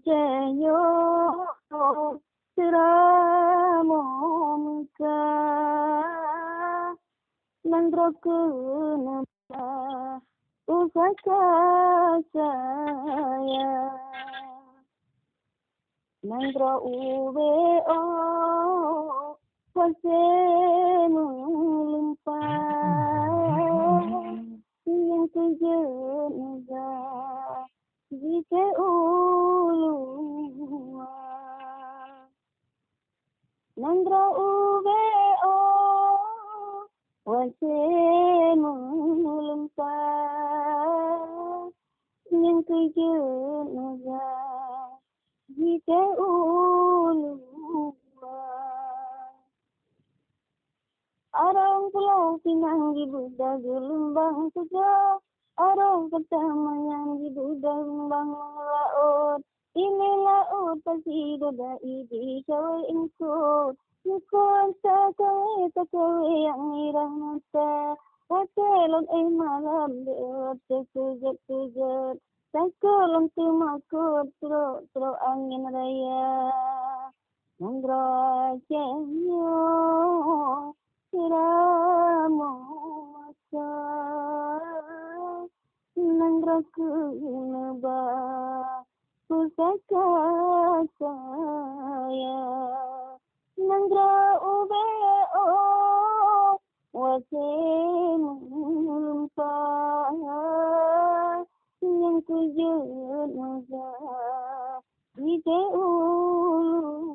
Ceyo siramomuka nandroku napa usaka saya nandro ube o hose mulumpa yang kejenaga jika ulua nandro ube o hose mulumpa yang kejenaga jika ulua Arong pulau pinang di Buddha gelombang sejak Arong pertama yang di Buddha gelombang laut Ini laut pasti dodai di cawe ingkut Nyukun tak kawe yang irah mata Pakelon malam deot sekejap-kejap Sakulong tumakut teruk angin raya Nandro cenyo siramomuka nandroku neba pusaka saya nandro ube o wase mulumpa yang tujuh naga di ulu